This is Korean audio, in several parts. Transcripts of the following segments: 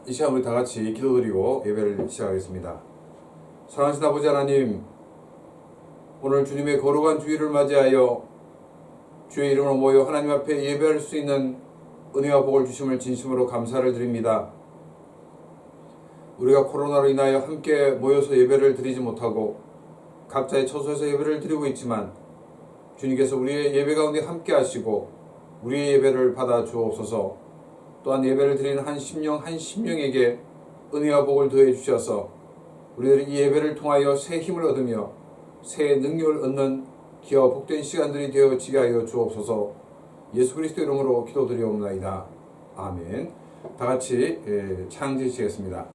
이 시간 우리 다 같이 기도드리고 예배를 시작하겠습니다. 사랑하신 아버지 하나님, 오늘 주님의 거룩한 주일을 맞이하여 주의 이름으로 모여 하나님 앞에 예배할 수 있는 은혜와 복을 주심을 진심으로 감사를 드립니다. 우리가 코로나로 인하여 함께 모여서 예배를 드리지 못하고 각자의 처소에서 예배를 드리고 있지만 주님께서 우리의 예배 가운데 함께 하시고 우리의 예배를 받아 주옵소서. 또한 예배를 드리는 한 심령에게 은혜와 복을 더해 주셔서 우리들이 이 예배를 통하여 새 힘을 얻으며 새 능력을 얻는 귀와 복된 시간들이 되어지게 하여 주옵소서. 예수 그리스도 이름으로 기도드리옵나이다. 아멘. 다 같이 찬양드리시겠습니다.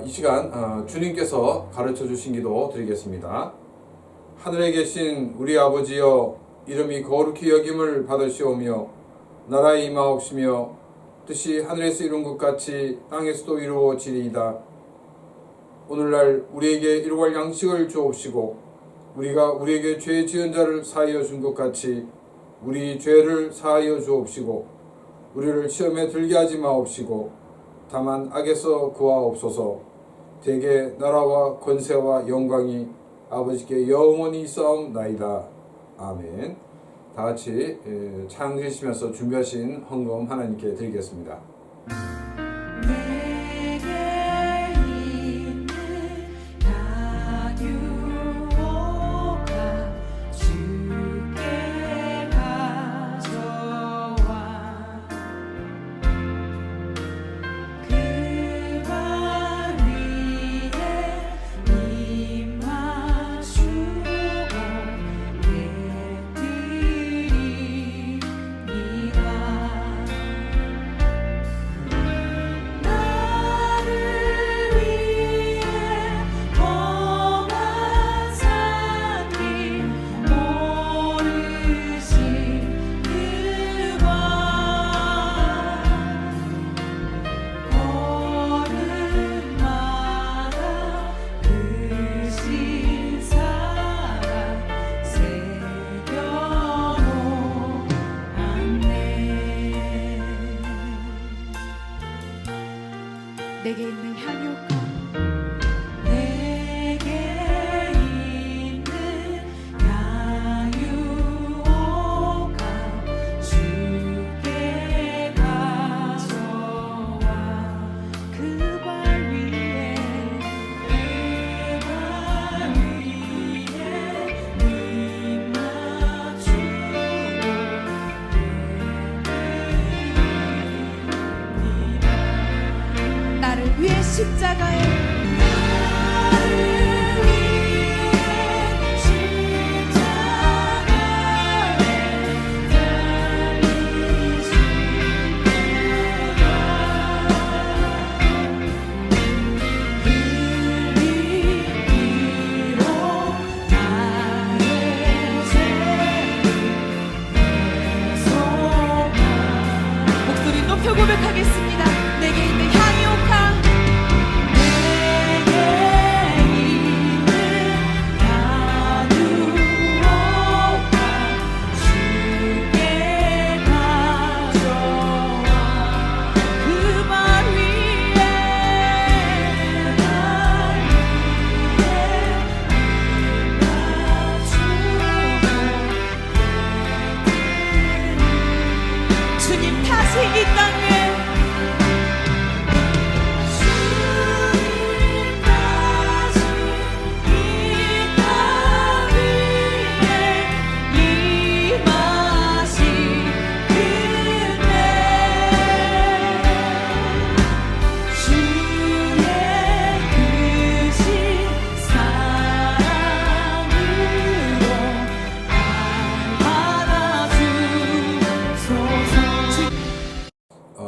이 시간 주님께서 가르쳐 주신 기도 드리겠습니다. 하늘에 계신 우리 아버지여, 이름이 거룩히 여김을 받으시오며 나라에 임하옵시며 뜻이 하늘에서 이룬 것 같이 땅에서도 이루어지리이다. 오늘날 우리에게 일용할 양식을 주옵시고 우리가 우리에게 죄 지은 자를 사하여 준 것 같이 우리 죄를 사하여 주옵시고 우리를 시험에 들게 하지 마옵시고 다만 악에서 구하옵소서. 대개 나라와 권세와 영광이 아버지께 영원히 있사옵나이다. 아멘. 다 같이 찬양 드리시면서 준비하신 헌금 하나님께 드리겠습니다. 내게 있는 향유가 주께 가져와 그 발 위에 님 맞추고 나를 위해 십자가에 목소리 높여 고백하겠습니다. 내게 있는 향유가 주님 다시 이 땅에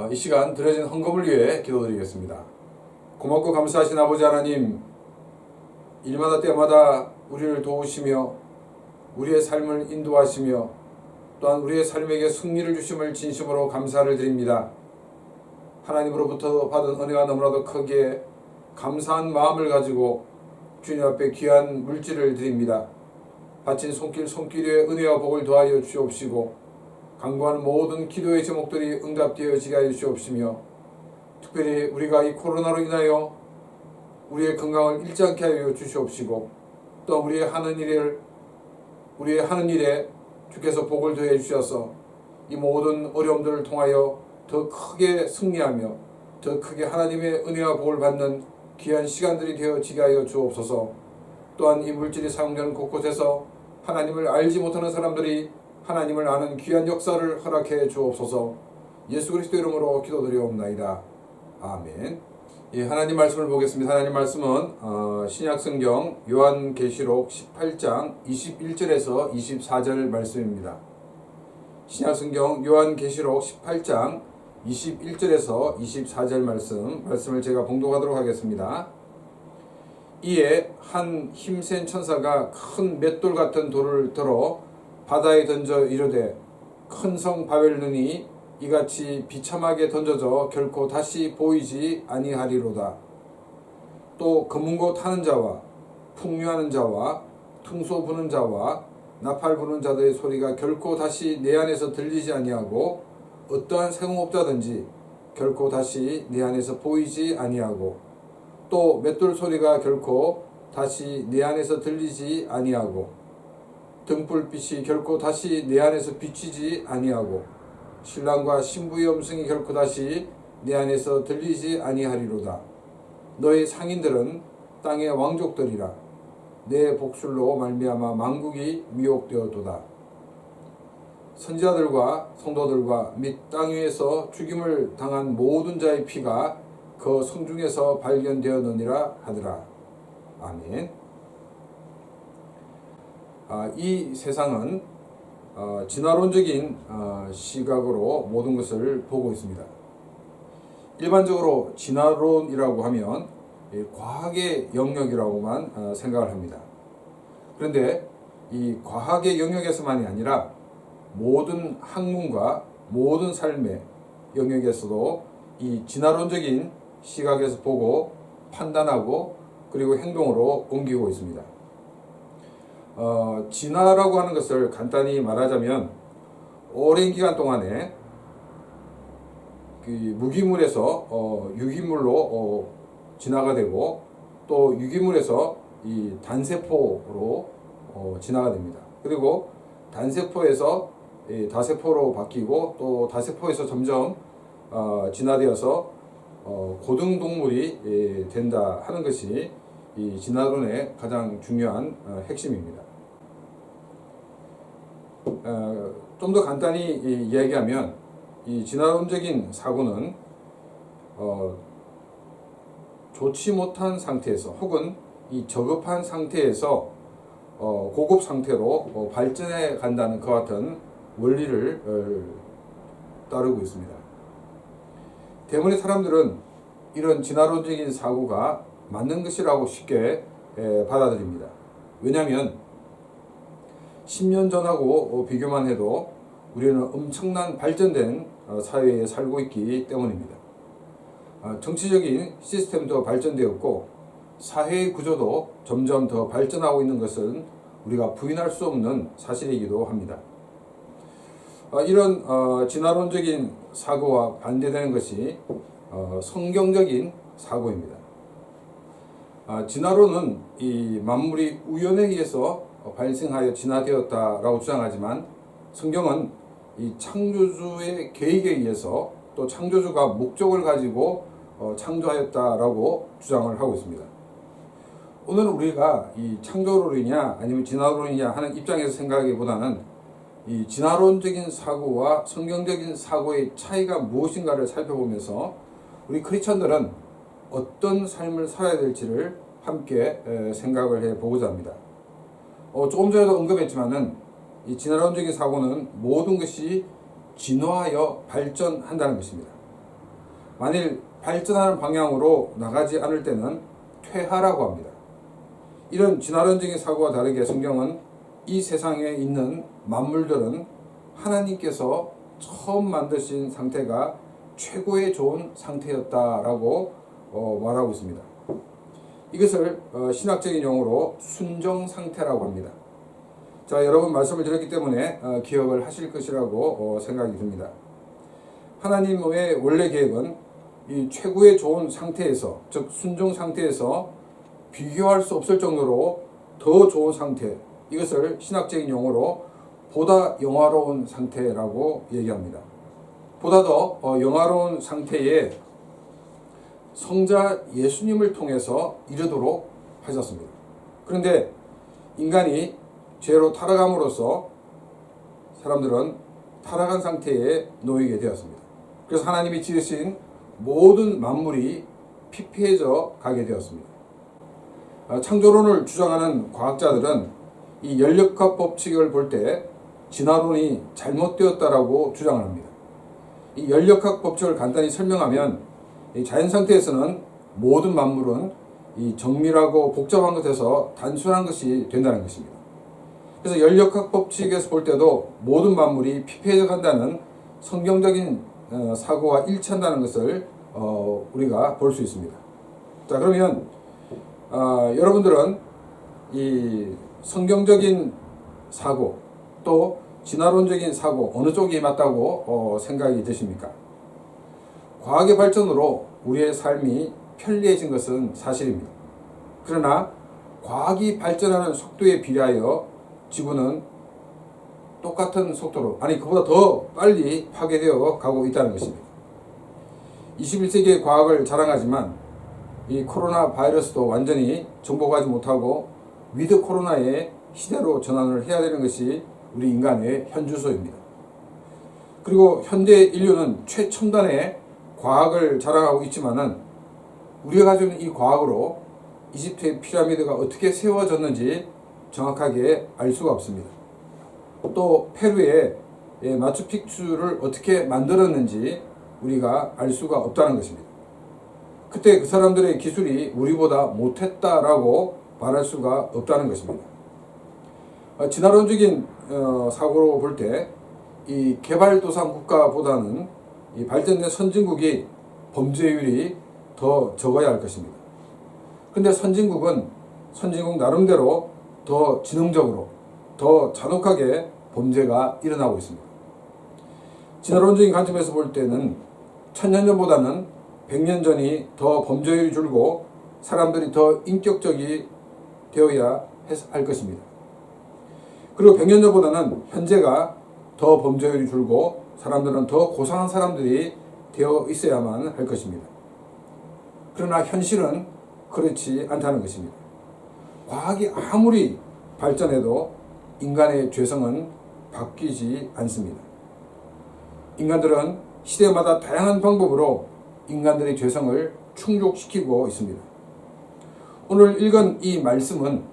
이 시간 드려진 헌금을 위해 기도드리겠습니다. 고맙고 감사하신 아버지 하나님, 일마다 때마다 우리를 도우시며 우리의 삶을 인도하시며 또한 우리의 삶에게 승리를 주심을 진심으로 감사를 드립니다. 하나님으로부터 받은 은혜가 너무나도 크기에 감사한 마음을 가지고 주님 앞에 귀한 물질을 드립니다. 바친 손길 손길에 은혜와 복을 더하여 주옵시고 간구하는 모든 기도의 제목들이 응답되어지게 하여 주옵시며 특별히 우리가 이 코로나로 인하여 우리의 건강을 잃지 않게 하여 주시옵시고 또 우리의 하는 일에 주께서 복을 더해 주셔서 이 모든 어려움들을 통하여 더 크게 승리하며 더 크게 하나님의 은혜와 복을 받는 귀한 시간들이 되어지게 하여 주옵소서. 또한 이 물질이 사용되는 곳곳에서 하나님을 알지 못하는 사람들이 하나님을 아는 귀한 역사를 허락해 주옵소서. 예수 그리스도 이름으로 기도드리옵나이다. 아멘. 예, 하나님 말씀을 보겠습니다. 하나님 말씀은 신약성경 요한계시록 18장 21절에서 24절 말씀입니다. 신약성경 요한계시록 18장 21절에서 24절 말씀을 제가 봉독하도록 하겠습니다. 이에 한 힘센 천사가 큰 맷돌 같은 돌을 들어 바다에 던져 이르되 큰 성 바벨론이 이같이 비참하게 던져져 결코 다시 보이지 아니하리로다. 또 검은고 타는 자와 풍류하는 자와 퉁소 부는 자와 나팔 부는 자들의 소리가 결코 다시 내 안에서 들리지 아니하고 어떠한 생업자든지 결코 다시 내 안에서 보이지 아니하고 또 맷돌 소리가 결코 다시 내 안에서 들리지 아니하고 등불빛이 결코 다시 내 안에서 비치지 아니하고 신랑과 신부의 음성이 결코 다시 내 안에서 들리지 아니하리로다. 너의 상인들은 땅의 왕족들이라. 내 복술로 말미암아 만국이 미혹되었도다. 선지자들과 성도들과 및 땅 위에서 죽임을 당한 모든 자의 피가 그 성중에서 발견되었느니라 하더라. 아멘. 이 세상은 진화론적인 시각으로 모든 것을 보고 있습니다. 일반적으로 진화론이라고 하면 과학의 영역이라고만 생각을 합니다. 그런데 이 과학의 영역에서만이 아니라 모든 학문과 모든 삶의 영역에서도 이 진화론적인 시각에서 보고 판단하고 그리고 행동으로 옮기고 있습니다. 진화라고 하는 것을 간단히 말하자면 오랜 기간 동안에 그 무기물에서 유기물로 진화가 되고 또 유기물에서 이 단세포로 진화가 됩니다. 그리고 단세포에서 다세포로 바뀌고 또 다세포에서 점점 진화되어서 고등동물이 된다 하는 것이 이 진화론의 가장 중요한 핵심입니다. 좀 더 간단히 이야기하면 이 진화론적인 사고는 좋지 못한 상태에서 혹은 이 저급한 상태에서 고급 상태로 발전해 간다는 그와 같은 원리를 따르고 있습니다. 대부분의 사람들은 이런 진화론적인 사고가 맞는 것이라고 쉽게 받아들입니다. 왜냐하면 10년 전하고 비교만 해도 우리는 엄청난 발전된 사회에 살고 있기 때문입니다. 정치적인 시스템도 발전되었고 사회의 구조도 점점 더 발전하고 있는 것은 우리가 부인할 수 없는 사실이기도 합니다. 이런 진화론적인 사고와 반대되는 것이 성경적인 사고입니다. 진화론은 이 만물이 우연에 의해서 발생하여 진화되었다라고 주장하지만 성경은 이 창조주의 계획에 의해서 또 창조주가 목적을 가지고 창조하였다라고 주장을 하고 있습니다. 오늘 우리가 이 창조론이냐 아니면 진화론이냐 하는 입장에서 생각하기보다는 이 진화론적인 사고와 성경적인 사고의 차이가 무엇인가를 살펴보면서 우리 크리스천들은 어떤 삶을 살아야 될지를 함께 생각을 해보고자 합니다. 조금 전에도 언급했지만은 이 진화론적인 사고는 모든 것이 진화하여 발전한다는 것입니다. 만일 발전하는 방향으로 나가지 않을 때는 퇴화라고 합니다. 이런 진화론적인 사고와 다르게 성경은 이 세상에 있는 만물들은 하나님께서 처음 만드신 상태가 최고의 좋은 상태였다라고 말하고 있습니다. 이것을 신학적인 용어로 순정 상태라고 합니다. 자, 여러분 말씀을 드렸기 때문에 기억을 하실 것이라고 생각이 듭니다. 하나님의 원래 계획은 이 최고의 좋은 상태에서, 즉 순종 상태에서 비교할 수 없을 정도로 더 좋은 상태, 이것을 신학적인 용어로 보다 영화로운 상태라고 얘기합니다. 보다 더 영화로운 상태에 성자 예수님을 통해서 이르도록 하셨습니다. 그런데 인간이 죄로 타락함으로써 사람들은 타락한 상태에 놓이게 되었습니다. 그래서 하나님이 지으신 모든 만물이 피폐해져 가게 되었습니다. 창조론을 주장하는 과학자들은 이 연력학 법칙을 볼 때 진화론이 잘못되었다라고 주장을 합니다. 이 연력학 법칙을 간단히 설명하면 이 자연 상태에서는 모든 만물은 이 정밀하고 복잡한 것에서 단순한 것이 된다는 것입니다. 그래서 연력학 법칙에서 볼 때도 모든 만물이 피폐해져 간다는 성경적인 사고와 일치한다는 것을 우리가 볼 수 있습니다. 자, 그러면 여러분들은 이 성경적인 사고 또 진화론적인 사고 어느 쪽이 맞다고 생각이 드십니까? 과학의 발전으로 우리의 삶이 편리해진 것은 사실입니다. 그러나 과학이 발전하는 속도에 비례하여 지구는 똑같은 속도로, 아니 그보다 더 빨리 파괴되어 가고 있다는 것입니다. 21세기의 과학을 자랑하지만 이 코로나 바이러스도 완전히 정복하지 못하고 위드 코로나의 시대로 전환을 해야 되는 것이 우리 인간의 현주소입니다. 그리고 현대 인류는 최첨단의 과학을 자랑하고 있지만은 우리가 가지고 있는 이 과학으로 이집트의 피라미드가 어떻게 세워졌는지 정확하게 알 수가 없습니다. 또 페루의 마추픽추를 어떻게 만들었는지 우리가 알 수가 없다는 것입니다. 그때 그 사람들의 기술이 우리보다 못했다라고 말할 수가 없다는 것입니다. 진화론적인 사고로 볼 때 이 개발도상 국가보다는 이 발전된 선진국이 범죄율이 더 적어야 할 것입니다. 근데 선진국은 선진국 나름대로 더 지능적으로 더 잔혹하게 범죄가 일어나고 있습니다. 진화론적인 관점에서 볼 때는 1000년 전보다는 100년 전이 더 범죄율이 줄고 사람들이 더 인격적이 되어야 할 것입니다. 그리고 100년 전보다는 현재가 더 범죄율이 줄고 사람들은 더 고상한 사람들이 되어 있어야만 할 것입니다. 그러나 현실은 그렇지 않다는 것입니다. 과학이 아무리 발전해도 인간의 죄성은 바뀌지 않습니다. 인간들은 시대마다 다양한 방법으로 인간들의 죄성을 충족시키고 있습니다. 오늘 읽은 이 말씀은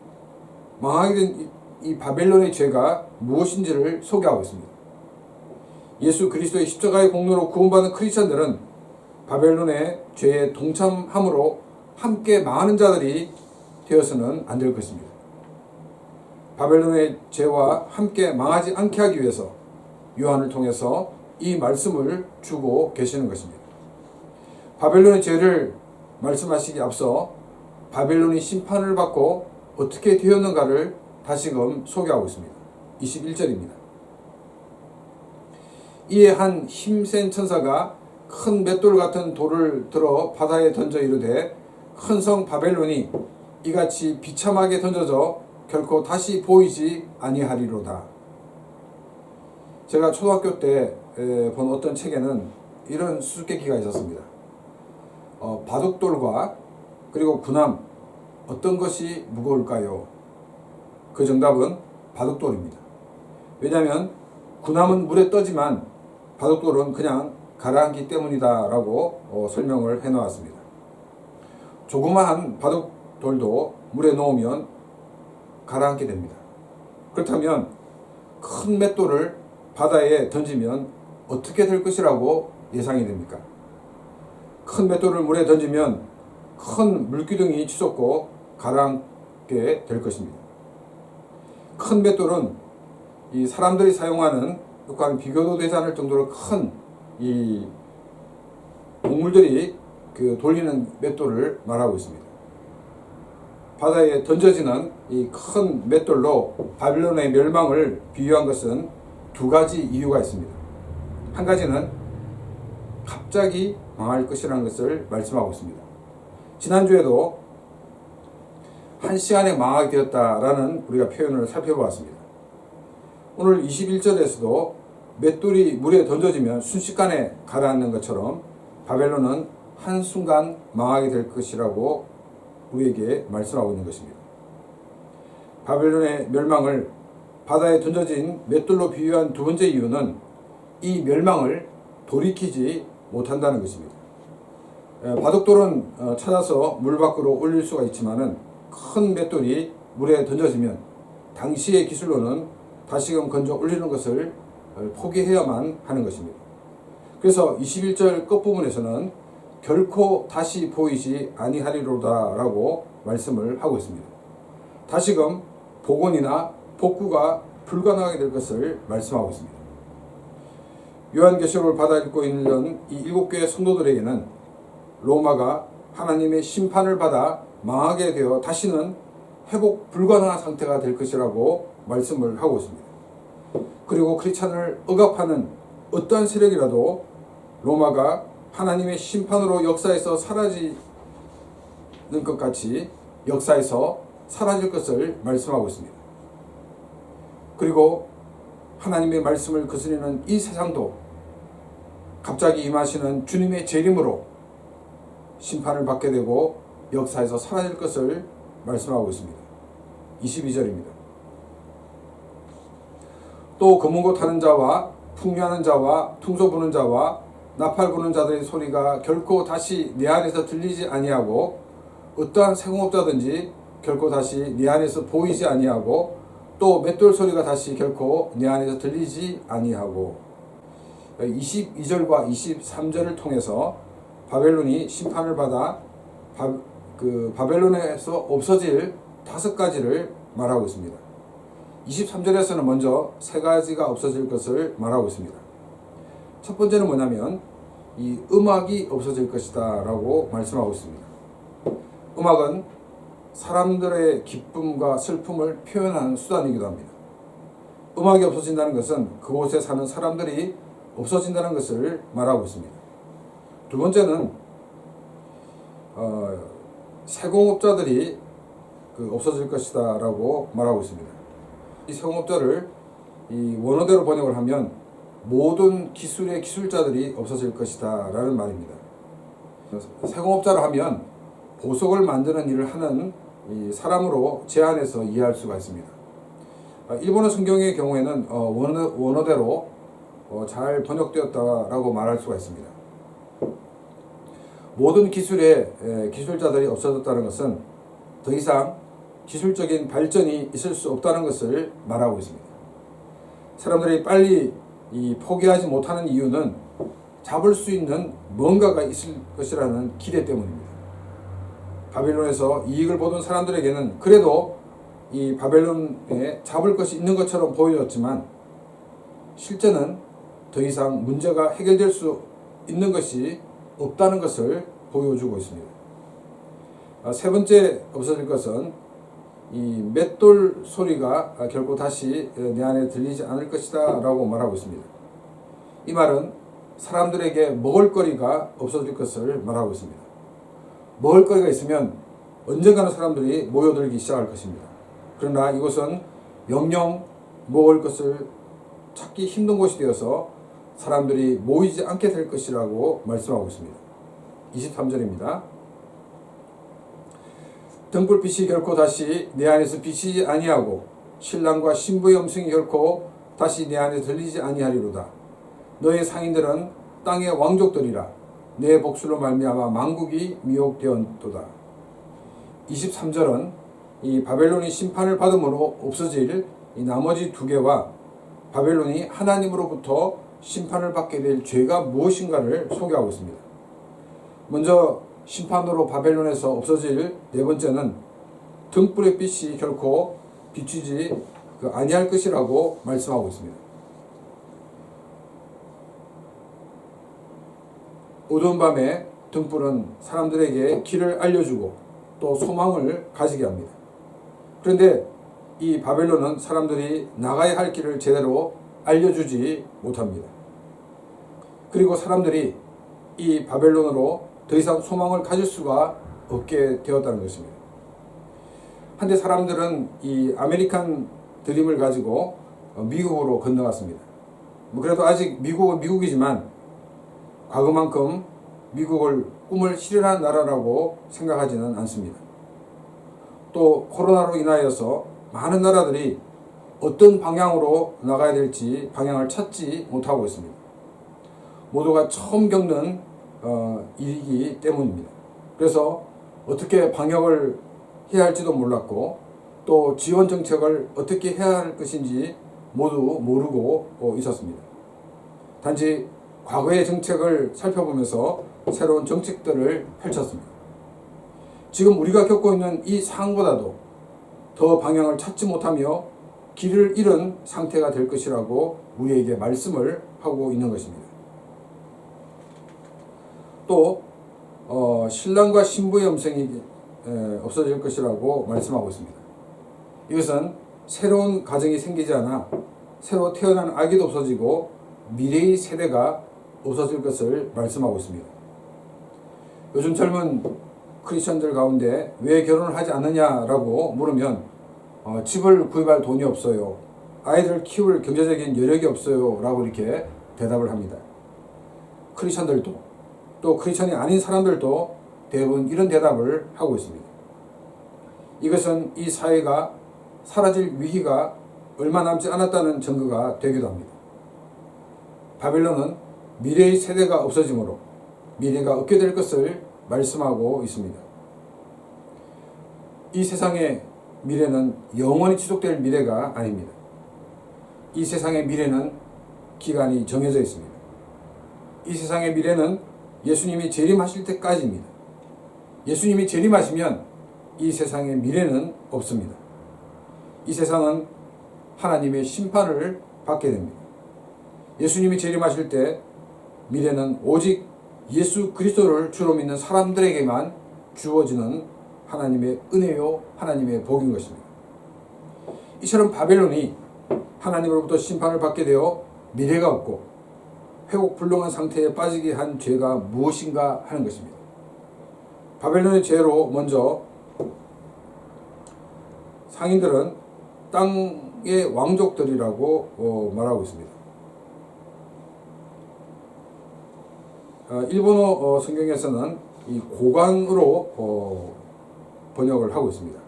망하게 된 이 바벨론의 죄가 무엇인지를 소개하고 있습니다. 예수 그리스도의 십자가의 공로로 구원받은 크리스천들은 바벨론의 죄에 동참함으로 함께 망하는 자들이 되어서는 안 될 것입니다. 바벨론의 죄와 함께 망하지 않게 하기 위해서 요한을 통해서 이 말씀을 주고 계시는 것입니다. 바벨론의 죄를 말씀하시기 앞서 바벨론이 심판을 받고 어떻게 되었는가를 다시금 소개하고 있습니다. 21절입니다. 이에 한 힘센 천사가 큰 맷돌 같은 돌을 들어 바다에 던져 이르되 큰 성 바벨론이 이같이 비참하게 던져져 결코 다시 보이지 아니하리로다. 제가 초등학교 때 본 어떤 책에는 이런 수수께끼가 있었습니다. 바둑돌과 그리고 군함 어떤 것이 무거울까요? 그 정답은 바둑돌입니다. 왜냐하면 군함은 물에 떠지만 바둑돌은 그냥 가라앉기 때문이다 라고 설명을 해 놓았습니다. 조그마한 바둑돌도 물에 놓으면 가라앉게 됩니다. 그렇다면 큰 맷돌을 바다에 던지면 어떻게 될 것이라고 예상이 됩니까? 큰 맷돌을 물에 던지면 큰 물기둥이 치솟고 가라앉게 될 것입니다. 큰 맷돌은 이 사람들이 사용하는 것과는 비교도 되지 않을 정도로 큰 이 동물들이 그 돌리는 맷돌을 말하고 있습니다. 바다에 던져지는 이 큰 맷돌로 바빌론의 멸망을 비유한 것은 두 가지 이유가 있습니다. 한 가지는 갑자기 망할 것이라는 것을 말씀하고 있습니다. 지난주에도 한 시간에 망하게 되었다라는 우리가 표현을 살펴보았습니다. 오늘 21절에서도 맷돌이 물에 던져지면 순식간에 가라앉는 것처럼 바벨론은 한순간 망하게 될 것이라고 우리에게 말씀하고 있는 것입니다. 바벨론의 멸망을 바다에 던져진 맷돌로 비유한 두 번째 이유는 이 멸망을 돌이키지 못한다는 것입니다. 바둑돌은 찾아서 물 밖으로 올릴 수가 있지만은 큰 맷돌이 물에 던져지면 당시의 기술로는 다시금 건져 올리는 것을 포기해야만 하는 것입니다. 그래서 21절 끝부분에서는 결코 다시 보이지 아니하리로다 라고 말씀을 하고 있습니다. 다시금 복원이나 복구가 불가능하게 될 것을 말씀하고 있습니다. 요한계시록을 받아 읽고 있는 이 7교회 성도들에게는 로마가 하나님의 심판을 받아 망하게 되어 다시는 회복 불가능한 상태가 될 것이라고 말씀을 하고 있습니다. 그리고 크리스찬을 억압하는 어떠한 세력이라도 로마가 하나님의 심판으로 역사에서 사라지는 것 같이 역사에서 사라질 것을 말씀하고 있습니다. 그리고 하나님의 말씀을 거스리는 이 세상도 갑자기 임하시는 주님의 재림으로 심판을 받게 되고 역사에서 사라질 것을 말씀하고 있습니다. 22절입니다. 또 검은고 타는 자와 풍류하는 자와 퉁소 부는 자와 나팔 부는 자들의 소리가 결코 다시 내 안에서 들리지 아니하고 어떠한 세공업자든지 결코 다시 내 안에서 보이지 아니하고 또 맷돌 소리가 다시 결코 내 안에서 들리지 아니하고 22절과 23절을 통해서 바벨론이 심판을 받아 바벨론에서 없어질 5가지를 말하고 있습니다. 23절에서는 먼저 3가지가 없어질 것을 말하고 있습니다. 첫 번째는 뭐냐면 이 음악이 없어질 것이다 라고 말씀하고 있습니다. 음악은 사람들의 기쁨과 슬픔을 표현하는 수단이기도 합니다. 음악이 없어진다는 것은 그곳에 사는 사람들이 없어진다는 것을 말하고 있습니다. 두 번째는 세공업자들이 없어질 것이다 라고 말하고 있습니다. 이 세공업자를 이 원어대로 번역을 하면 모든 기술의 기술자들이 없어질 것이다 라는 말입니다. 세공업자를 하면 보석을 만드는 일을 하는 이 사람으로 제한해서 이해할 수가 있습니다. 일본어 성경의 경우에는 원어대로 잘 번역되었다라고 말할 수가 있습니다. 모든 기술의 기술자들이 없어졌다는 것은 더 이상 기술적인 발전이 있을 수 없다는 것을 말하고 있습니다. 사람들이 빨리 포기하지 못하는 이유는 잡을 수 있는 뭔가가 있을 것이라는 기대 때문입니다. 바벨론에서 이익을 보던 사람들에게는 그래도 이 바벨론에 잡을 것이 있는 것처럼 보여졌지만 실제는 더 이상 문제가 해결될 수 있는 것이 없다는 것을 보여주고 있습니다. 세 번째 없어질 것은 이 맷돌 소리가 결코 다시 내 안에 들리지 않을 것이다 라고 말하고 있습니다. 이 말은 사람들에게 먹을거리가 없어질 것을 말하고 있습니다. 먹을거리가 있으면 언젠가는 사람들이 모여들기 시작할 것입니다. 그러나 이곳은 영영 먹을 것을 찾기 힘든 곳이 되어서 사람들이 모이지 않게 될 것이라고 말씀하고 있습니다. 23절입니다. 등불빛이 결코 다시 내 안에서 비치지 아니하고 신랑과 신부의 음성이 결코 다시 내 안에 들리지 아니하리로다. 너의 상인들은 땅의 왕족들이라. 내 복술로 말미암아 만국이 미혹되었도다. 23절은 이 바벨론이 심판을 받음으로 없어질 이 나머지 2개와 바벨론이 하나님으로부터 심판을 받게 될 죄가 무엇인가를 소개하고 있습니다. 먼저 심판으로 바벨론에서 없어질 4번째는 등불의 빛이 결코 비추지 아니할 것이라고 말씀하고 있습니다. 어두운 밤에 등불은 사람들에게 길을 알려주고 또 소망을 가지게 합니다. 그런데 이 바벨론은 사람들이 나가야 할 길을 제대로 알려주지 못합니다. 그리고 사람들이 이 바벨론으로 더 이상 소망을 가질 수가 없게 되었다는 것입니다. 한때 사람들은 이 아메리칸 드림을 가지고 미국으로 건너갔습니다. 그래도 아직 미국은 미국이지만 과거만큼 미국을 꿈을 실현한 나라라고 생각하지는 않습니다. 또 코로나로 인하여서 많은 나라들이 어떤 방향으로 나가야 될지 방향을 찾지 못하고 있습니다. 모두가 처음 겪는 일이기 때문입니다. 그래서 어떻게 방역을 해야 할지도 몰랐고 또 지원 정책을 어떻게 해야 할 것인지 모두 모르고 있었습니다. 단지 과거의 정책을 살펴보면서 새로운 정책들을 펼쳤습니다. 지금 우리가 겪고 있는 이 상황보다도 더 방향을 찾지 못하며 길을 잃은 상태가 될 것이라고 우리에게 말씀을 하고 있는 것입니다. 또 신랑과 신부의 음성이 없어질 것이라고 말씀하고 있습니다. 이것은 새로운 가정이 생기지 않아 새로 태어난 아기도 없어지고 미래의 세대가 없어질 것을 말씀하고 있습니다. 요즘 젊은 크리스천들 가운데 왜 결혼을 하지 않느냐라고 물으면 집을 구입할 돈이 없어요. 아이들을 키울 경제적인 여력이 없어요. 라고 이렇게 대답을 합니다. 크리스천들도 또 크리스천이 아닌 사람들도 대부분 이런 대답을 하고 있습니다. 이것은 이 사회가 사라질 위기가 얼마 남지 않았다는 증거가 되기도 합니다. 바벨론은 미래의 세대가 없어지므로 미래가 없게 될 것을 말씀하고 있습니다. 이 세상의 미래는 영원히 지속될 미래가 아닙니다. 이 세상의 미래는 기간이 정해져 있습니다. 이 세상의 미래는 예수님이 재림하실 때까지입니다. 예수님이 재림하시면 이 세상의 미래는 없습니다. 이 세상은 하나님의 심판을 받게 됩니다. 예수님이 재림하실 때 미래는 오직 예수 그리스도를 주로 믿는 사람들에게만 주어지는 하나님의 은혜요, 하나님의 복인 것입니다. 이처럼 바벨론이 하나님으로부터 심판을 받게 되어 미래가 없고 회복 불능한 상태에 빠지게 한 죄가 무엇인가 하는 것입니다. 바벨론의 죄로 먼저 상인들은 땅의 왕족들이라고 말하고 있습니다. 일본어 성경에서는 이 고관으로 번역을 하고 있습니다.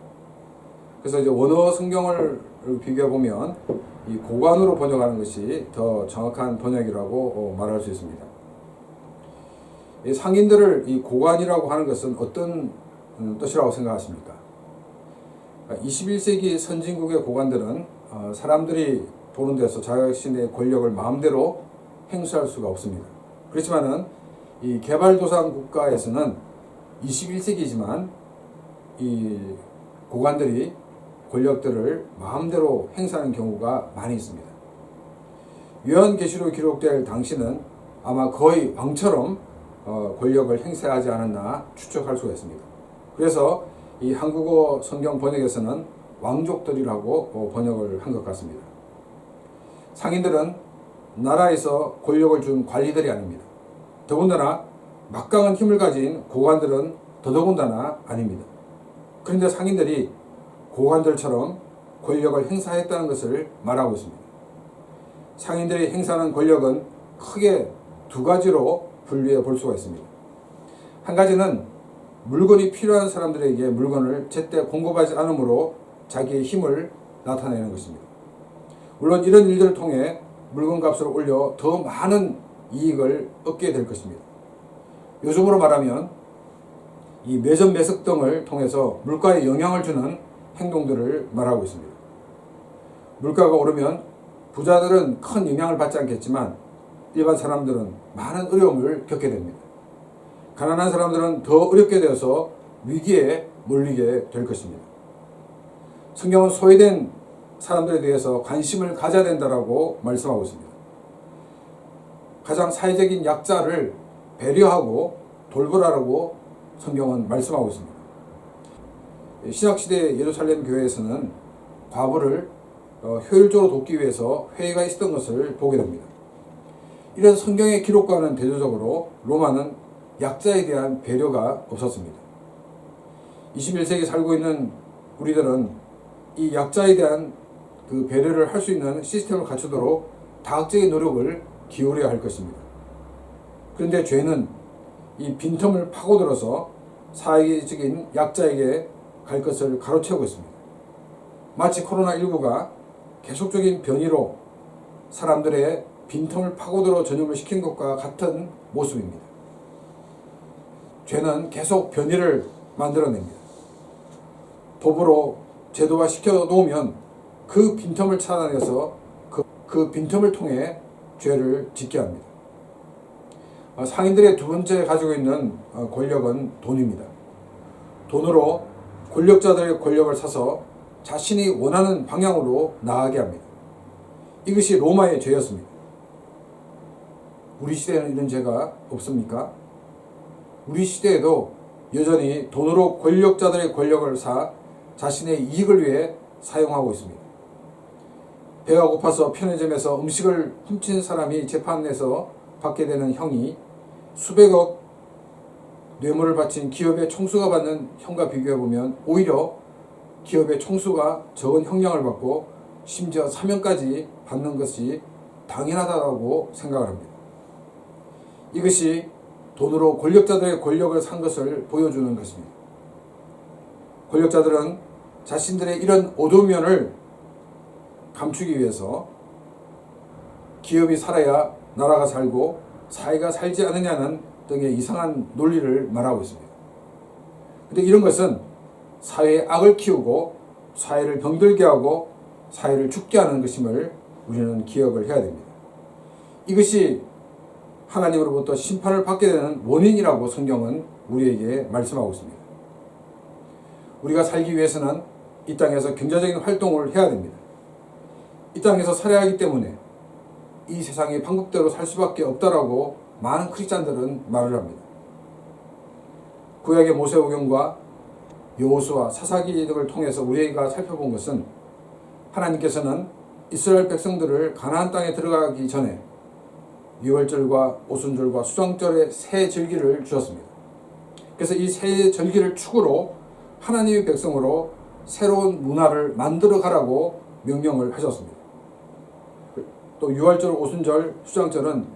그래서 이제 원어 성경을 비교해 보면 이 고관으로 번역하는 것이 더 정확한 번역이라고 말할 수 있습니다. 이 상인들을 이 고관이라고 하는 것은 어떤 뜻이라고 생각하십니까? 21세기 선진국의 고관들은 사람들이 보는 데서 자신의 권력을 마음대로 행사할 수가 없습니다. 그렇지만은 이 개발도상 국가에서는 21세기지만 이 고관들이 권력들을 마음대로 행사하는 경우가 많이 있습니다. 요한계시록 기록될 당시는 아마 거의 왕처럼 권력을 행사하지 않았나 추측할 수가 있습니다. 그래서 이 한국어 성경 번역에서는 왕족들이라고 번역을 한 것 같습니다. 상인들은 나라에서 권력을 준 관리들이 아닙니다. 더군다나 막강한 힘을 가진 고관들은 더더군다나 아닙니다. 그런데 상인들이 고관들처럼 권력을 행사했다는 것을 말하고 있습니다. 상인들이 행사하는 권력은 크게 두 가지로 분류해 볼 수가 있습니다. 한 가지는 물건이 필요한 사람들에게 물건을 제때 공급하지 않으므로 자기의 힘을 나타내는 것입니다. 물론 이런 일들을 통해 물건값을 올려 더 많은 이익을 얻게 될 것입니다. 요즘으로 말하면 이 매점 매석 등을 통해서 물가에 영향을 주는 행동들을 말하고 있습니다. 물가가 오르면 부자들은 큰 영향을 받지 않겠지만 일반 사람들은 많은 어려움을 겪게 됩니다. 가난한 사람들은 더 어렵게 되어서 위기에 몰리게 될 것입니다. 성경은 소외된 사람들에 대해서 관심을 가져야 된다고 말씀하고 있습니다. 가장 사회적인 약자를 배려하고 돌보라고 성경은 말씀하고 있습니다. 신약시대 예루살렘 교회에서는 과부를 효율적으로 돕기 위해서 회의가 있었던 것을 보게 됩니다. 이런 성경의 기록과는 대조적으로 로마는 약자에 대한 배려가 없었습니다. 21세기 살고 있는 우리들은 이 약자에 대한 그 배려를 할 수 있는 시스템을 갖추도록 다각적인 노력을 기울여야 할 것입니다. 그런데 죄는 이 빈틈을 파고들어서 사회적인 약자에게 갈 것을 가로채고 있습니다. 마치 코로나19가 계속적인 변이로 사람들의 빈틈을 파고들어 전염을 시킨 것과 같은 모습입니다. 죄는 계속 변이를 만들어냅니다. 법으로 제도화 시켜놓으면 그 빈틈을 찾아내서 그 빈틈을 통해 죄를 짓게 합니다. 상인들의 두 번째 가지고 있는 권력은 돈입니다. 돈으로 권력자들의 권력을 사서 자신이 원하는 방향으로 나아가게 합니다. 이것이 로마의 죄였습니다. 우리 시대에는 이런 죄가 없습니까? 우리 시대에도 여전히 돈으로 권력자들의 권력을 사 자신의 이익을 위해 사용하고 있습니다. 배가 고파서 편의점에서 음식을 훔친 사람이 재판에서 받게 되는 형이 수백억 뇌물을 바친 기업의 총수가 받는 형과 비교해보면 오히려 기업의 총수가 적은 형량을 받고 심지어 사면까지 받는 것이 당연하다고 생각을 합니다. 이것이 돈으로 권력자들의 권력을 산 것을 보여주는 것입니다. 권력자들은 자신들의 이런 어두운 면을 감추기 위해서 기업이 살아야 나라가 살고 사회가 살지 않느냐는 등의 이상한 논리를 말하고 있습니다. 그런데 이런 것은 사회의 악을 키우고 사회를 병들게 하고 사회를 죽게 하는 것임을 우리는 기억을 해야 됩니다. 이것이 하나님으로부터 심판을 받게 되는 원인이라고 성경은 우리에게 말씀하고 있습니다. 우리가 살기 위해서는 이 땅에서 경제적인 활동을 해야 됩니다. 이 땅에서 살아야 하기 때문에 이 세상이 방법대로 살 수밖에 없다라고 많은 크리스찬들은 말을 합니다. 구약의 모세오경과 여호수아, 사사기 등을 통해서 우리가 살펴본 것은 하나님께서는 이스라엘 백성들을 가나안 땅에 들어가기 전에 유월절과 오순절과 수정절의 새 절기를 주셨습니다. 그래서 이 새 절기를 축으로 하나님의 백성으로 새로운 문화를 만들어 가라고 명령을 하셨습니다. 또 유월절, 오순절, 수장절은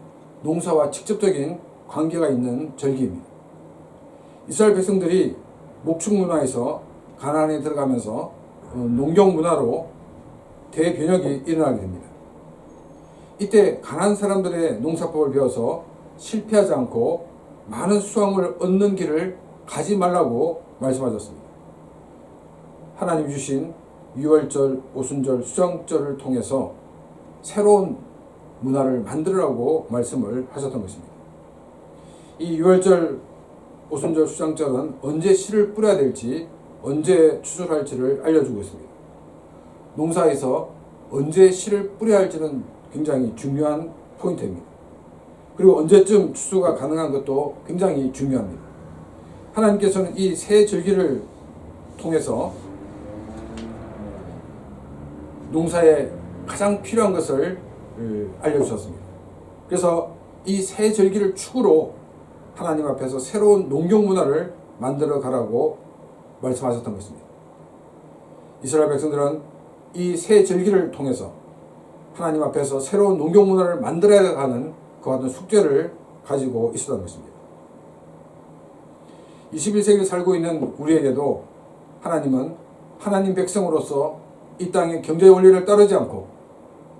농사와 직접적인 관계가 있는 절기입니다. 이스라엘 백성들이 목축 문화에서 가나안에 들어가면서 농경 문화로 대변혁이 일어나게 됩니다. 이때 가나안 사람들의 농사법을 배워서 실패하지 않고 많은 수확을 얻는 길을 가지 말라고 말씀하셨습니다. 하나님 주신 유월절, 오순절, 수정절을 통해서 새로운 문화를 만들으라고 말씀을 하셨던 것입니다. 이 유월절, 오순절, 수장절은 언제 씨를 뿌려야 될지, 언제 추수할지를 알려주고 있습니다. 농사에서 언제 씨를 뿌려야 할지는 굉장히 중요한 포인트입니다. 그리고 언제쯤 추수가 가능한 것도 굉장히 중요합니다. 하나님께서는 이 새 절기를 통해서 농사에 가장 필요한 것을 알려주셨습니다. 그래서 이 새 절기를 축으로 하나님 앞에서 새로운 농경 문화를 만들어 가라고 말씀하셨던 것입니다. 이스라엘 백성들은 이 새 절기를 통해서 하나님 앞에서 새로운 농경 문화를 만들어야 하는 그와 같은 숙제를 가지고 있었던 것입니다. 21세기를 살고 있는 우리에게도 하나님은 하나님 백성으로서 이 땅의 경제 원리를 따르지 않고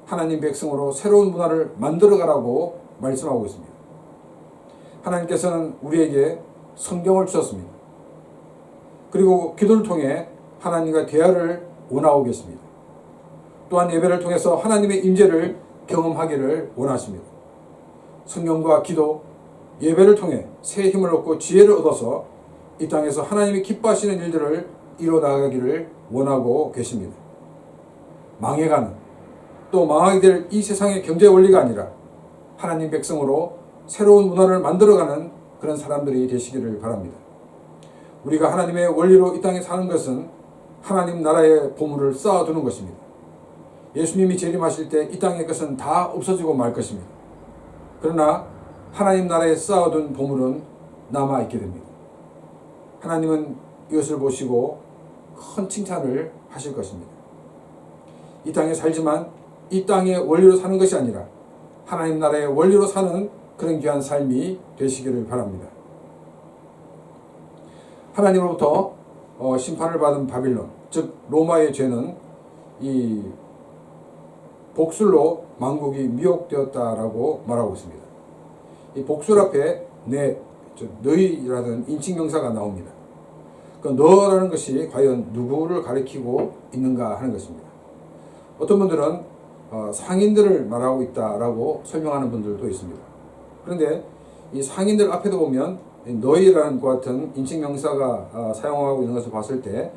하나님 백성으로 새로운 문화를 만들어 가라고 말씀하고 있습니다. 하나님께서는 우리에게 성경을 주셨습니다. 그리고 기도를 통해 하나님과 대화를 원하고 계십니다. 또한 예배를 통해서 하나님의 임재를 경험하기를 원하십니다. 성경과 기도, 예배를 통해 새 힘을 얻고 지혜를 얻어서 이 땅에서 하나님이 기뻐하시는 일들을 이루어 나가기를 원하고 계십니다. 망해가는, 또 망하게 될 이 세상의 경제 원리가 아니라 하나님 백성으로 새로운 문화를 만들어가는 그런 사람들이 되시기를 바랍니다. 우리가 하나님의 원리로 이 땅에 사는 것은 하나님 나라의 보물을 쌓아두는 것입니다. 예수님이 재림하실 때 이 땅의 것은 다 없어지고 말 것입니다. 그러나 하나님 나라에 쌓아둔 보물은 남아있게 됩니다. 하나님은 이것을 보시고 큰 칭찬을 하실 것입니다. 이 땅에 살지만 이 땅의 원리로 사는 것이 아니라 하나님 나라의 원리로 사는 그런 귀한 삶이 되시기를 바랍니다. 하나님으로부터 심판을 받은 바빌론, 즉 로마의 죄는 이 복술로 만국이 미혹되었다라고 말하고 있습니다. 이 복술 앞에 너희라는 인칭명사가 나옵니다. 그 너라는 것이 과연 누구를 가리키고 있는가 하는 것입니다. 어떤 분들은 상인들을 말하고 있다라고 설명하는 분들도 있습니다. 그런데 이 상인들 앞에도 보면 너희라는 것 같은 인칭명사가 사용하고 있는 것을 봤을 때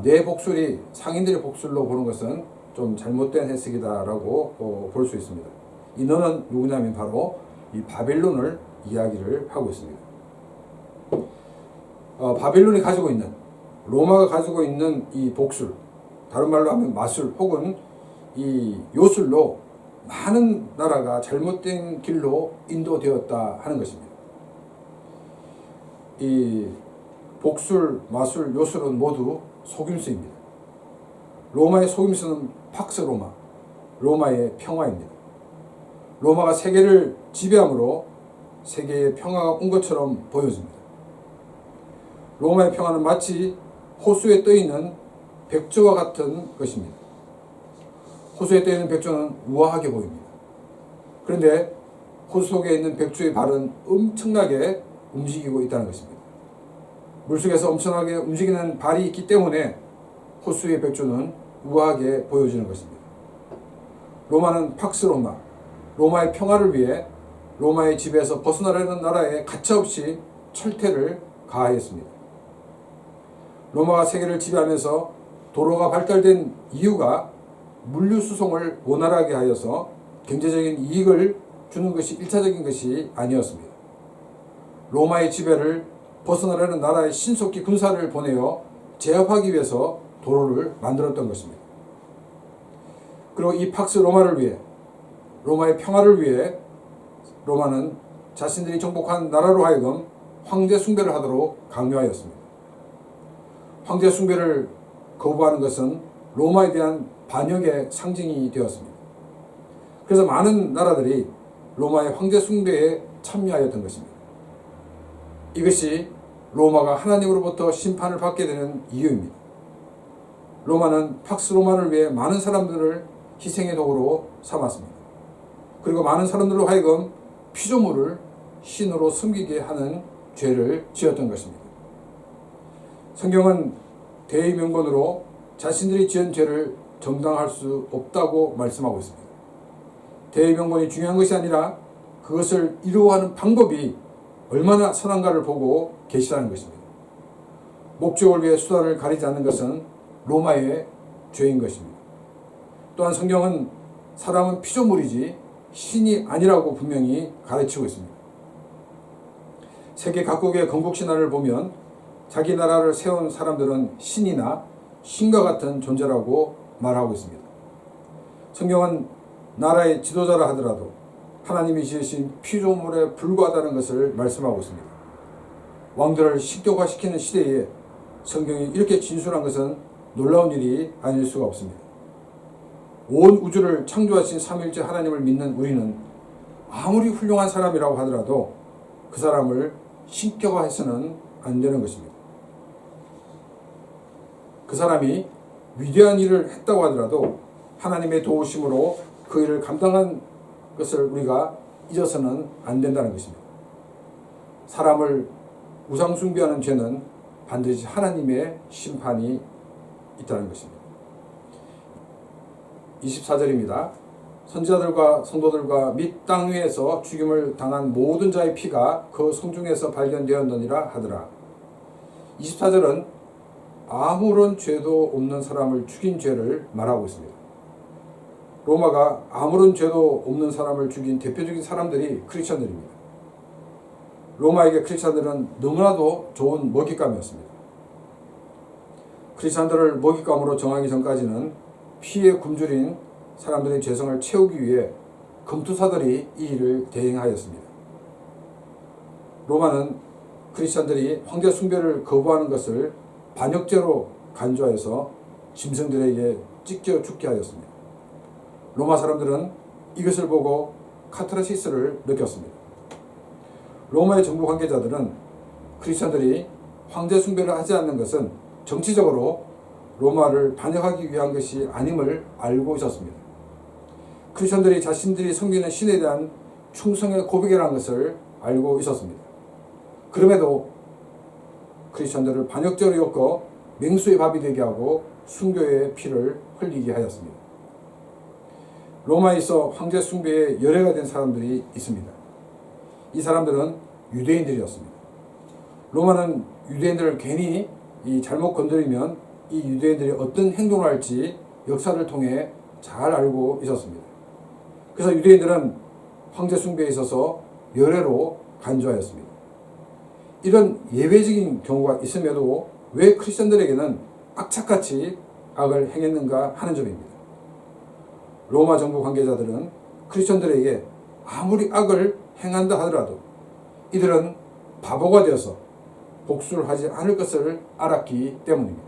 내 복술이 상인들의 복술로 보는 것은 좀 잘못된 해석이다라고 볼 수 있습니다. 이 너는 누구냐면 바로 이 바벨론을 이야기를 하고 있습니다. 바벨론이 가지고 있는, 로마가 가지고 있는 이 복술, 다른 말로 하면 마술 혹은 이 요술로 많은 나라가 잘못된 길로 인도되었다 하는 것입니다. 이 복술, 마술, 요술은 모두 속임수입니다. 로마의 속임수는 팍스 로마, 로마의 평화입니다. 로마가 세계를 지배함으로 세계의 평화가 온 것처럼 보여집니다. 로마의 평화는 마치 호수에 떠있는 백조와 같은 것입니다. 호수에 떠있는 백조는 우아하게 보입니다. 그런데 호수 속에 있는 백조의 발은 엄청나게 움직이고 있다는 것입니다. 물속에서 엄청나게 움직이는 발이 있기 때문에 호수의 백조는 우아하게 보여지는 것입니다. 로마는 팍스 로마, 로마의 평화를 위해 로마의 지배에서 벗어나려는 나라에 가차없이 철퇴를 가하였습니다. 로마가 세계를 지배하면서 도로가 발달된 이유가 물류 수송을 원활하게 하여서 경제적인 이익을 주는 것이 1차적인 것이 아니었습니다. 로마의 지배를 벗어나려는 나라에 신속히 군사를 보내어 제압하기 위해서 도로를 만들었던 것입니다. 그리고 이 팍스 로마를 위해, 로마의 평화를 위해 로마는 자신들이 정복한 나라로 하여금 황제 숭배를 하도록 강요하였습니다. 황제 숭배를 거부하는 것은 로마에 대한 반역의 상징이 되었습니다. 그래서 많은 나라들이 로마의 황제 숭배에 참여하였던 것입니다. 이것이 로마가 하나님으로부터 심판을 받게 되는 이유입니다. 로마는 팍스 로마를 위해 많은 사람들을 희생의 도구로 삼았습니다. 그리고 많은 사람들로 하여금 피조물을 신으로 섬기게 하는 죄를 지었던 것입니다. 성경은 대의명분으로 자신들이 지은 죄를 정당할 수 없다고 말씀하고 있습니다. 대의명분이 중요한 것이 아니라 그것을 이루어가는 방법이 얼마나 선한가를 보고 계시다는 것입니다. 목적을 위해 수단을 가리지 않는 것은 로마의 죄인 것입니다. 또한 성경은 사람은 피조물이지 신이 아니라고 분명히 가르치고 있습니다. 세계 각국의 건국신화를 보면 자기 나라를 세운 사람들은 신이나 신과 같은 존재라고 말하고 있습니다. 성경은 나라의 지도자라 하더라도 하나님이 지으신 피조물에 불과하다는 것을 말씀하고 있습니다. 왕들을 신격화시키는 시대에 성경이 이렇게 진술한 것은 놀라운 일이 아닐 수가 없습니다. 온 우주를 창조하신 삼위일체 하나님을 믿는 우리는 아무리 훌륭한 사람이라고 하더라도 그 사람을 신격화해서는 안 되는 것입니다. 그 사람이 위대한 일을 했다고 하더라도 하나님의 도우심으로 그 일을 감당한 것을 우리가 잊어서는 안 된다는 것입니다. 사람을 우상숭배하는 죄는 반드시 하나님의 심판이 있다는 것입니다. 24절입니다. 선지자들과 성도들과 및 땅 위에서 죽임을 당한 모든 자의 피가 그 성중에서 발견되었느니라 하더라. 24절은 아무런 죄도 없는 사람을 죽인 죄를 말하고 있습니다. 로마가 아무런 죄도 없는 사람을 죽인 대표적인 사람들이 크리스천들입니다. 로마에게 크리스천들은 너무나도 좋은 먹잇감이었습니다. 크리스천들을 먹잇감으로 정하기 전까지는 피에 굶주린 사람들의 죄성을 채우기 위해 검투사들이 이 일을 대행하였습니다. 로마는 크리스천들이 황제 숭배를 거부하는 것을 반역죄로 간주하여서 짐승들에게 찢겨 죽게 하였습니다. 로마 사람들은 이것을 보고 카타르시스를 느꼈습니다. 로마의 정부 관계자들은 크리스천들이 황제 숭배를 하지 않는 것은 정치적으로 로마를 반역하기 위한 것이 아님을 알고 있었습니다. 크리스천들이 자신들이 섬기는 신에 대한 충성의 고백이라는 것을 알고 있었습니다. 그럼에도 크리스천들을 반역죄로 엮어 맹수의 밥이 되게 하고 순교의 피를 흘리게 하였습니다. 로마에 있어 황제 숭배에 열애가 된 사람들이 있습니다. 이 사람들은 유대인들이었습니다. 로마는 유대인들을 괜히 잘못 건드리면 이 유대인들이 어떤 행동을 할지 역사를 통해 잘 알고 있었습니다. 그래서 유대인들은 황제 숭배에 있어서 열애로 간주하였습니다. 이런 예외적인 경우가 있음에도 왜 크리스천들에게는 악착같이 악을 행했는가 하는 점입니다. 로마 정부 관계자들은 크리스천들에게 아무리 악을 행한다 하더라도 이들은 바보가 되어서 복수를 하지 않을 것을 알았기 때문입니다.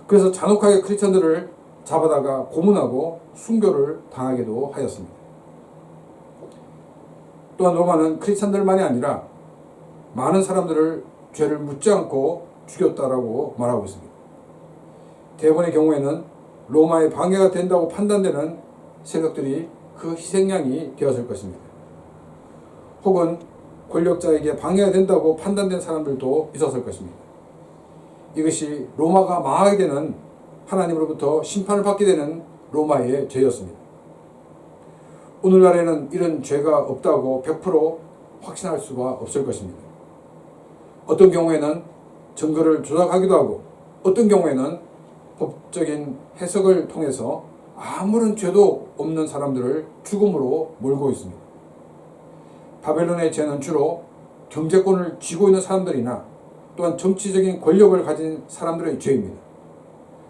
그래서 잔혹하게 크리스천들을 잡아다가 고문하고 순교를 당하기도 하였습니다. 또한 로마는 크리스천들만이 아니라 많은 사람들을 죄를 묻지 않고 죽였다라고 말하고 있습니다. 대부분의 경우에는 로마의 방해가 된다고 판단되는 세력들이 그 희생양이 되었을 것입니다. 혹은 권력자에게 방해가 된다고 판단된 사람들도 있었을 것입니다. 이것이 로마가 망하게 되는 하나님으로부터 심판을 받게 되는 로마의 죄였습니다. 오늘날에는 이런 죄가 없다고 100% 확신할 수가 없을 것입니다. 어떤 경우에는 증거를 조작하기도 하고 어떤 경우에는 법적인 해석을 통해서 아무런 죄도 없는 사람들을 죽음으로 몰고 있습니다. 바벨론의 죄는 주로 경제권을 쥐고 있는 사람들이나 또한 정치적인 권력을 가진 사람들의 죄입니다.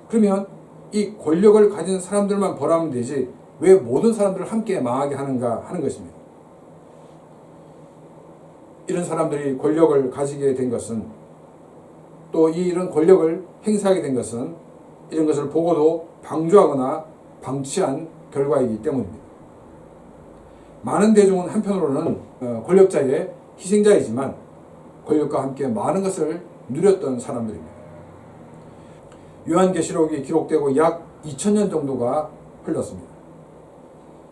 그러면 이 권력을 가진 사람들만 벌하면 되지 왜 모든 사람들을 함께 망하게 하는가 하는 것입니다. 이런 사람들이 권력을 가지게 된 것은 또 이런 권력을 행사하게 된 것은 이런 것을 보고도 방조하거나 방치한 결과이기 때문입니다. 많은 대중은 한편으로는 권력자의 희생자이지만 권력과 함께 많은 것을 누렸던 사람들입니다. 요한계시록이 기록되고 약 2000년 정도가 흘렀습니다.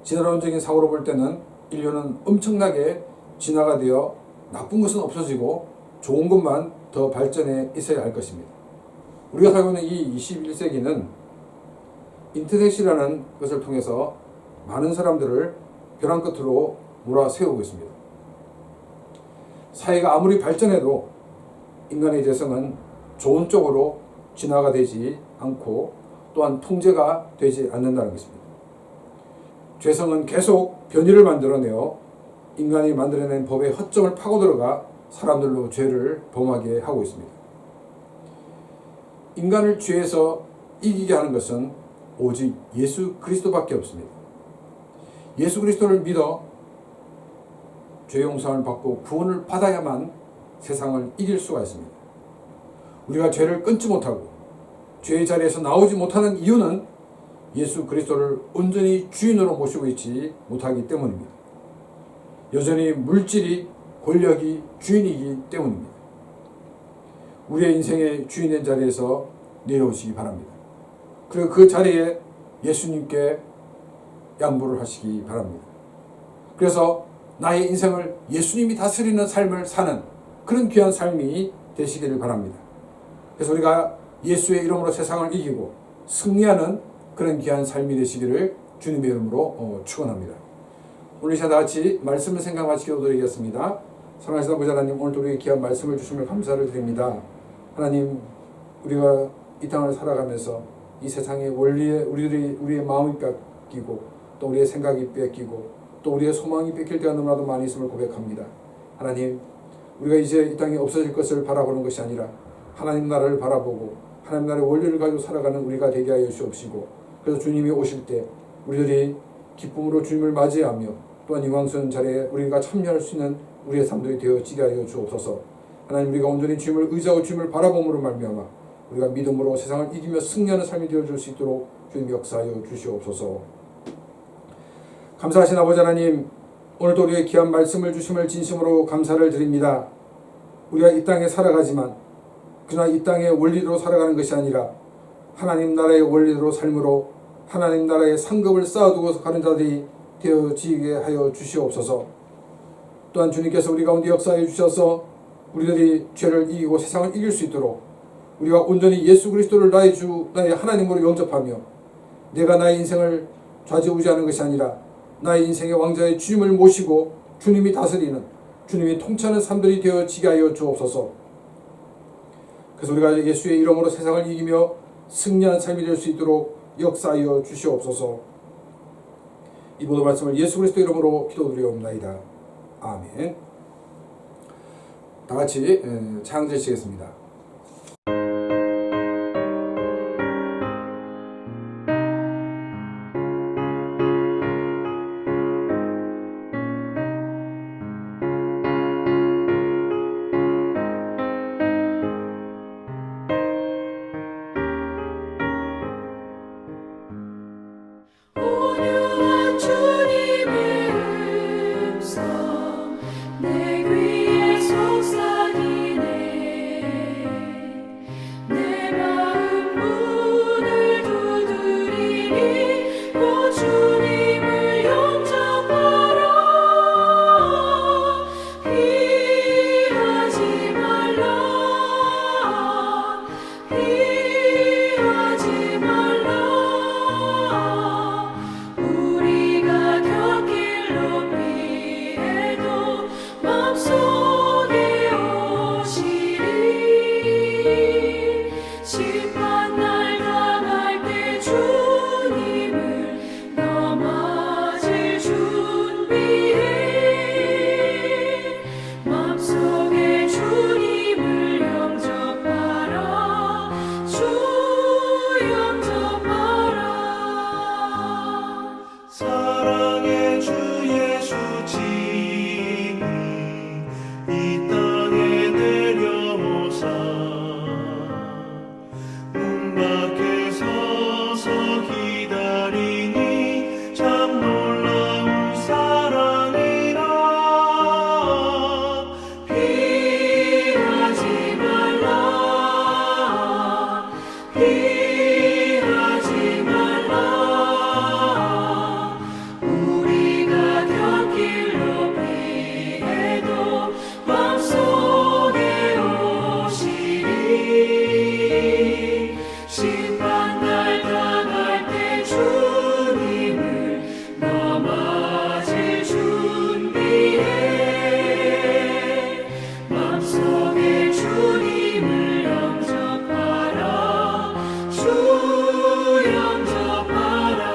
진화론적인 사고로 볼 때는 인류는 엄청나게 진화가 되어 나쁜 것은 없어지고 좋은 것만 더 발전해 있어야 할 것입니다. 우리가 살고 있는 이 21세기는 인터넷이라는 것을 통해서 많은 사람들을 벼랑 끝으로 몰아세우고 있습니다. 사회가 아무리 발전해도 인간의 재성은 좋은 쪽으로 진화가 되지 않고 또한 통제가 되지 않는다는 것입니다. 죄성은 계속 변이를 만들어내어 인간이 만들어낸 법의 허점을 파고들어가 사람들로 죄를 범하게 하고 있습니다. 인간을 죄에서 이기게 하는 것은 오직 예수 그리스도밖에 없습니다. 예수 그리스도를 믿어 죄 용서를 받고 구원을 받아야만 세상을 이길 수가 있습니다. 우리가 죄를 끊지 못하고 죄의 자리에서 나오지 못하는 이유는 예수 그리스도를 온전히 주인으로 모시고 있지 못하기 때문입니다. 여전히 물질이 권력이 주인이기 때문입니다. 우리의 인생의 주인된 자리에서 내려오시기 바랍니다. 그리고 그 자리에 예수님께 양보를 하시기 바랍니다. 그래서 나의 인생을 예수님이 다스리는 삶을 사는 그런 귀한 삶이 되시기를 바랍니다. 그래서 우리가 예수의 이름으로 세상을 이기고 승리하는 그런 귀한 삶이 되시기를 주님의 이름으로 축원합니다. 오늘 이 시간 다 같이 말씀을 생각 마치게 기도드리겠습니다. 사랑하시는 아버지 하나님, 오늘도 우리에게 귀한 말씀을 주시면 감사를 드립니다. 하나님, 우리가 이 땅을 살아가면서 이 세상의 원리에 우리의 마음이 뺏기고 또 우리의 생각이 뺏기고 또 우리의 소망이 뺏길 때가 너무나도 많이 있음을 고백합니다. 하나님, 우리가 이제 이 땅이 없어질 것을 바라보는 것이 아니라 하나님 나라를 바라보고 하나님 나라의 원리를 가지고 살아가는 우리가 되게 하여 주옵시고, 그래서 주님이 오실 때 우리들이 기쁨으로 주님을 맞이하며 또한 영광스러운 자리에 우리가 참여할 수 있는 우리의 삶들이 되어지게 하여 주옵소서. 하나님, 우리가 온전히 주님을 의지하고 주님을 바라봄으로 말미암아 우리가 믿음으로 세상을 이기며 승리하는 삶이 되어줄 수 있도록 주님 역사하여 주시옵소서. 감사하신 아버지 하나님, 오늘도 우리의 귀한 말씀을 주심을 진심으로 감사를 드립니다. 우리가 이 땅에 살아가지만 그러나 이 땅의 원리로 살아가는 것이 아니라 하나님 나라의 원리로 삶으로 하나님 나라의 상급을 쌓아두고 가는 자들이 되어지게 하여 주시옵소서. 또한 주님께서 우리 가운데 역사해 주셔서 우리들이 죄를 이기고 세상을 이길 수 있도록 우리가 온전히 예수 그리스도를 나의 주, 나의 하나님으로 영접하며 내가 나의 인생을 좌지우지하는 것이 아니라 나의 인생의 왕자의 주님을 모시고 주님이 다스리는 주님이 통치하는 사람들이 되어지게 하여 주옵소서. 그래서 우리가 예수의 이름으로 세상을 이기며 승리하는 삶이 될 수 있도록 역사하여 주시옵소서. 이 모든 말씀을 예수 그리스도 이름으로 기도드리옵나이다. 아멘. 다 같이 창제시겠습니다. 온유한 주님의 음성 내 귀에 속삭이네. 내 마음 문을 두드리니 곧 주님을 영접하라. 피하지 말라. 피하지 말라. 우리가 곁길로 피해도 맘속에 오시리. 심판날 당할 때 주님을 넘어질 준비해. 맘속에 주님을 영접하라. 주 영접하라. 사랑의 주 예수 짐이 이 땅에 내려오사 문 밖에 서서 기다리니 참 놀라운 사랑이라. 피하지 말라. 피하지 말라. 우리가 곁길로 피해도 맘속에 오시리. 심판날 당할 때 주님을 넘어질 준비해. 맘속에 주님을 영접하라. 주 영접하라.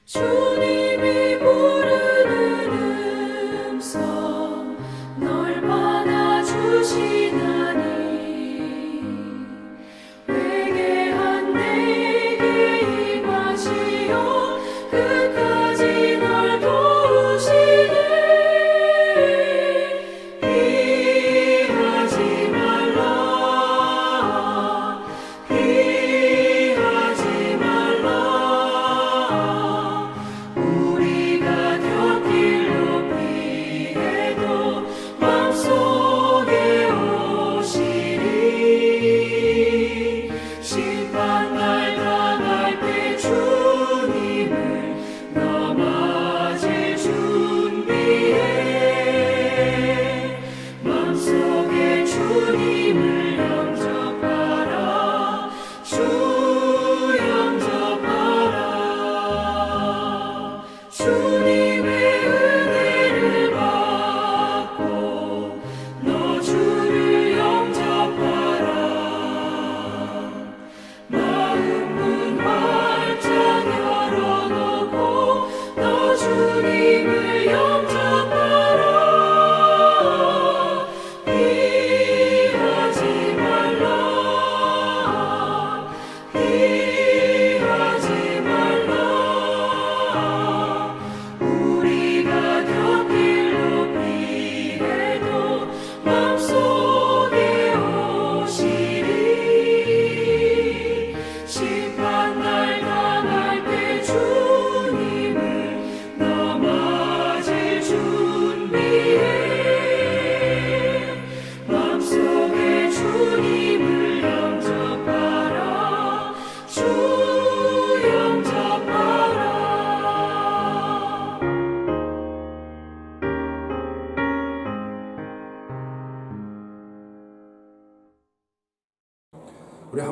주님이 부르는 음성 널 받아주시나니. 회개한 내게 임하시어 끝까지 널 도우시네. 피하지 말라. 피하지 말라.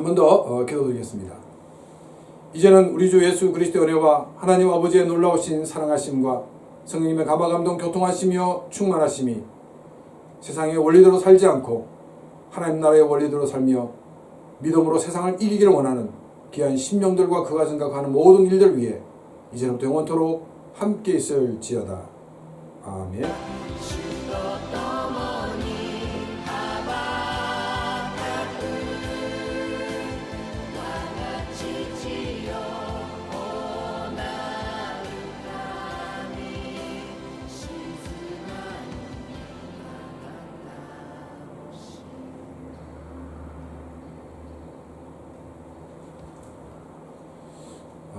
한 번 더 기도드리겠습니다. 이제는 우리 주 예수 그리스도의 은혜와 하나님 아버지의 놀라우신 사랑하심과 성령님의 감화감동 교통하시며 충만하심이 세상의 원리대로 살지 않고 하나님 나라의 원리대로 살며 믿음으로 세상을 이기기를 원하는 귀한 심령들과 그가 생각하는 모든 일들 위해 이제부터 영원토록 함께 있을지어다. 아멘.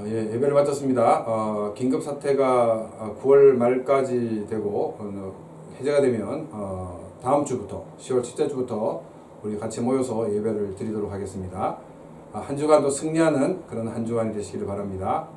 예배를 마쳤습니다. 긴급 사태가 9월 말까지 되고 해제가 되면 다음 주부터 10월 첫째 주부터 우리 같이 모여서 예배를 드리도록 하겠습니다. 한 주간도 승리하는 그런 한 주간이 되시기를 바랍니다.